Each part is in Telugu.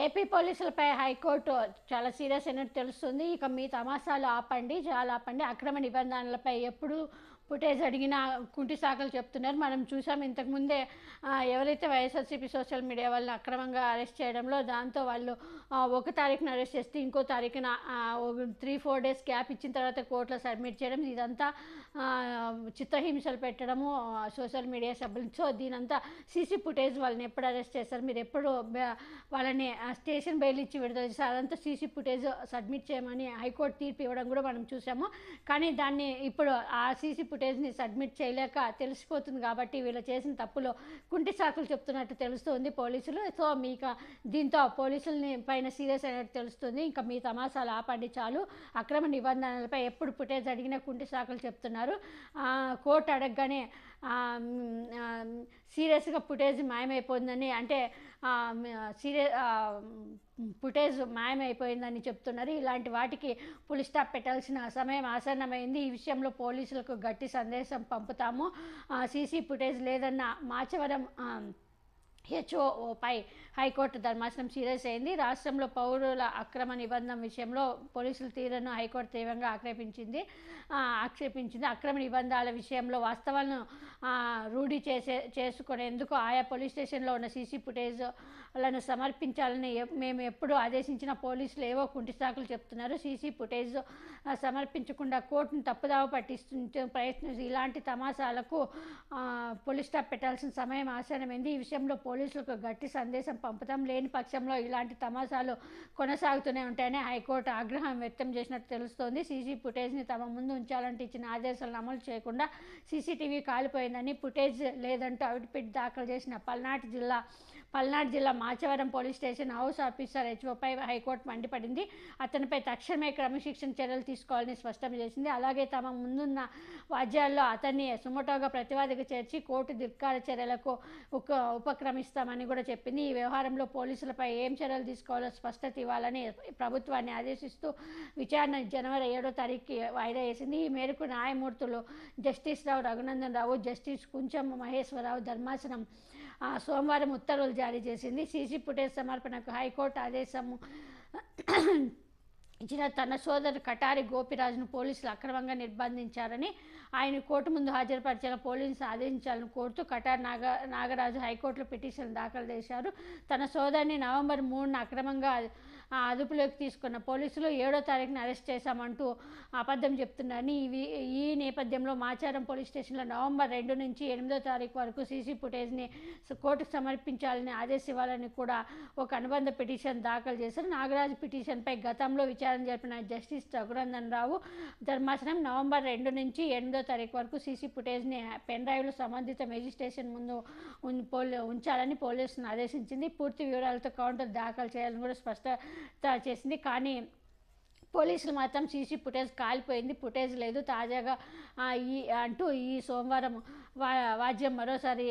ఏపీ పోలీసులపై హైకోర్టు చాలా సీరియస్ అయినట్టు తెలుస్తుంది. ఇక మీ తమాషాలు ఆపండి, చాలా ఆపండి. అక్రమ నిబంధనలపై ఎప్పుడు ఫుటేజ్ అడిగినా కుంటి సాకులు చెప్తున్నారు. మనం చూసాం ఇంతకుముందే ఎవరైతే వైఎస్ఆర్సీపీ సోషల్ మీడియా వాళ్ళు అక్రమంగా అరెస్ట్ చేయడంలో, దాంతో వాళ్ళు ఒక తారీఖున అరెస్ట్ చేస్తే ఇంకో తారీఖున 3-4 డేస్ గ్యాప్ ఇచ్చిన తర్వాత కోర్టులో సబ్మిట్ చేయడం, ఇదంతా చిత్రహింసలు పెట్టడము సోషల్ మీడియా సభ్యులు. సో దీనంతా సీసీ ఫుటేజ్ వాళ్ళని ఎప్పుడు అరెస్ట్ చేస్తారు, మీరు ఎప్పుడు వాళ్ళని స్టేషన్ బెయిల్ ఇచ్చి విడుదల చేస్తారు, అదంతా సీసీ ఫుటేజ్ సబ్మిట్ చేయమని హైకోర్టు తీర్పు ఇవ్వడం కూడా మనం చూసాము. కానీ దాన్ని ఇప్పుడు ఆ సీసీ ఫుటేజ్ని సబ్మిట్ చేయలేక తెలిసిపోతుంది కాబట్టి వీళ్ళు చేసిన తప్పులో కుంటి సాకులు చెప్తున్నట్టు తెలుస్తుంది పోలీసులు. సో మీకు దీంతో పోలీసులని పైన సీరియస్ అయినట్టు తెలుస్తుంది. ఇంకా మీ తమాషాలు ఆపండి చాలు, అక్రమ నిబంధనలపై ఎప్పుడు ఫుటేజ్ అడిగినా కుంటి సాకులు చెప్తున్నారు. కోర్టు అడగగానే సీరియస్గా ఫుటేజ్ మాయమైపోయిందని, అంటే ఫుటేజ్ మాయమైపోయిందని చెప్తున్నారు. ఇలాంటి వాటికి ఫుల్ స్టాప్ పెట్టాల్సిన సమయం ఆసన్నమైంది. ఈ విషయంలో పోలీసులకు గట్టి సందేశం పంపుతాము. సీసీ ఫుటేజ్ లేదన్న మాచవరం హెచ్ఓపై హైకోర్టు ధర్మాసనం సీరియస్ అయింది. రాష్ట్రంలో పౌరుల అక్రమ నిబంధన విషయంలో పోలీసుల తీరును హైకోర్టు తీవ్రంగా ఆక్షేపించింది. అక్రమ నిబంధనల విషయంలో వాస్తవాలను రూఢి చేసుకునేందుకు ఆయా పోలీస్ స్టేషన్లో ఉన్న సీసీ ఫుటేజ్లను సమర్పించాలని మేము ఎప్పుడు ఆదేశించిన పోలీసులు ఏవో కుంటి సాకులు చెప్తున్నారు. సీసీ ఫుటేజ్ సమర్పించకుండా కోర్టును తప్పుదావ పట్టిస్తుంటే ప్రయత్నించి ఇలాంటి తమాషాలకు పోలీస్ స్టాప్ పెట్టాల్సిన సమయం ఆసన్నమైంది. ఈ విషయంలో పోలీసులకు గట్టి సందేశం పంపుతాం, లేని పక్షంలో ఇలాంటి తమాషాలు కొనసాగుతూనే ఉంటాయని హైకోర్టు ఆగ్రహం వ్యక్తం చేసినట్టు తెలుస్తోంది. సీసీ ఫుటేజ్ని తమ ముందు ఉంచాలంటే ఇచ్చిన ఆదేశాలను అమలు చేయకుండా సీసీటీవీ కాలిపోయిందని, ఫుటేజ్ లేదంటూ అవిటిపిట్ దాఖలు చేసిన పల్నాడు జిల్లా Machavaram police station house officer హెచ్ఓపై హైకోర్టు మండిపడింది. అతనిపై తక్షణమే క్రమశిక్షణ చర్యలు తీసుకోవాలని స్పష్టం చేసింది. అలాగే తమ ముందున్న వాద్యాల్లో అతన్ని సుమోటోగా ప్రతివాదిగా చేర్చి కోర్టు ధిక్కార చర్యలకు ఉపక్రమిస్తామని కూడా చెప్పింది. ఈ వ్యవహారంలో పోలీసులపై ఏం చర్యలు తీసుకోవాలో స్పష్టత ఇవ్వాలని ప్రభుత్వాన్ని ఆదేశిస్తూ విచారణ జనవరి 7వ తారీఖుకి వాయిదా వేసింది. ఈ మేరకు న్యాయమూర్తులు జస్టిస్ రావు రఘునందన్ రావు, జస్టిస్ కుంచం మహేశ్వరరావు ధర్మాసనం సోమవారం ఉత్తర్వులు జారీ చేసింది. సీసీ ఫుటేజ్ సమర్పణకు హైకోర్టు ఆదేశము ఇచ్చిన తన సోదరు కటారి గోపిరాజును పోలీసులు అక్రమంగా నిర్బంధించారని, ఆయన కోర్టు ముందు హాజరుపరిచేలా పోలీసులు ఆదేశించాలని కోరుతూ కటారి నాగరాజు హైకోర్టులో పిటిషన్ దాఖలు చేశారు. తన సోదరిని నవంబర్ 3న అక్రమంగా అదుపులోకి తీసుకున్న పోలీసులు 7వ తారీఖున అరెస్ట్ చేశామంటూ అబద్ధం చెప్తున్నారని, ఈ నేపథ్యంలో మాచారం పోలీస్ స్టేషన్లో నవంబర్ 2 నుంచి 8వ తారీఖు వరకు సీసీ ఫుటేజ్ని కోర్టుకు సమర్పించాలని ఆదేశివ్వాలని కూడా ఒక అనుబంధ పిటిషన్ దాఖలు చేశారు. నాగరాజు పిటిషన్పై గతంలో విచారణ జరిపిన జస్టిస్ రఘునందన్ రావు ధర్మాసనం నవంబర్ 2 నుంచి 8వ తారీఖు వరకు సీసీ ఫుటేజ్ని పెన్ డ్రైవ్లో సంబంధిత మేజిస్ట్రేషన్ ముందు ఉంచాలని పోలీసులను ఆదేశించింది. పూర్తి వివరాలతో కౌంటర్ దాఖలు చేయాలని కూడా స్పష్టత చేసింది. కానీ పోలీసులు మాత్రం సీసీ ఫుటేజ్ కాలిపోయింది, ఫుటేజ్ లేదు తాజాగా ఈ సోమవారం వాద్యం మరోసారి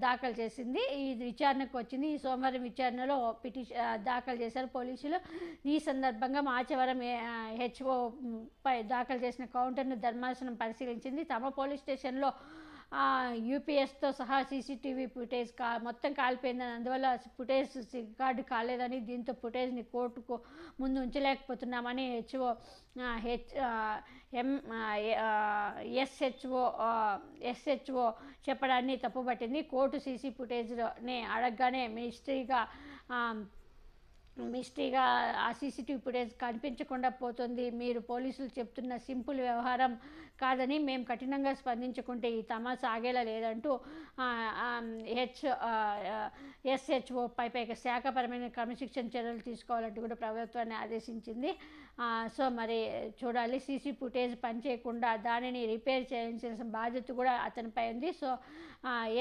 దాఖలు చేసింది. ఈ విచారణకు వచ్చింది. ఈ సోమవారం విచారణలో పిటిషన్ దాఖలు చేశారు పోలీసులు. ఈ సందర్భంగా మాచవరం హెచ్ఓ పై దాఖలు చేసిన కౌంటర్ను ధర్మాసనం పరిశీలించింది. తమ పోలీస్ స్టేషన్లో యూపీఎస్తో సహా సీసీటీవీ ఫుటేజ్ మొత్తం కాలిపోయిందని, అందువల్ల ఫుటేజ్ రికార్డు కాలేదని, దీంతో ఫుటేజ్ని కోర్టుకు ముందు ఉంచలేకపోతున్నామని ఎస్హెచ్ఓ చెప్పడాన్ని తప్పుపట్టింది. కోర్టు సీసీ ఫుటేజ్ని అడగగానే మిస్టరీగా ఆ సీసీటీవీ ఫుటేజ్ కనిపించకుండా పోతుంది, మీరు పోలీసులు చెప్తున్న సింపుల్ వ్యవహారం కాదని, మేము కఠినంగా స్పందించుకుంటే ఈ తమాషా ఆగేలా లేదంటూ ఎస్హెచ్ఓపై శాఖపరమైన క్రమశిక్షణ చర్యలు తీసుకోవాలంటూ కూడా ప్రభుత్వాన్ని ఆదేశించింది. సో మరి చూడాలి, సీసీ ఫుటేజ్ పనిచేయకుండా దానిని రిపేర్ చేయించాల్సిన బాధ్యత కూడా అతనిపై ఉంది. సో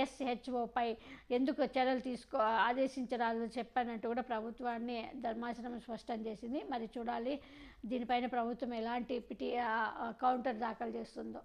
ఎస్హెచ్ఓపై ఎందుకు చర్యలు ఆదేశించరాదో చెప్పానంటూ కూడా ప్రభుత్వాన్ని ధర్మాసనం స్పష్టం చేసింది. మరి చూడాలి దీనిపైన ప్రభుత్వం ఎలాంటి కౌంటర్ దాఖలు చేస్తుందో.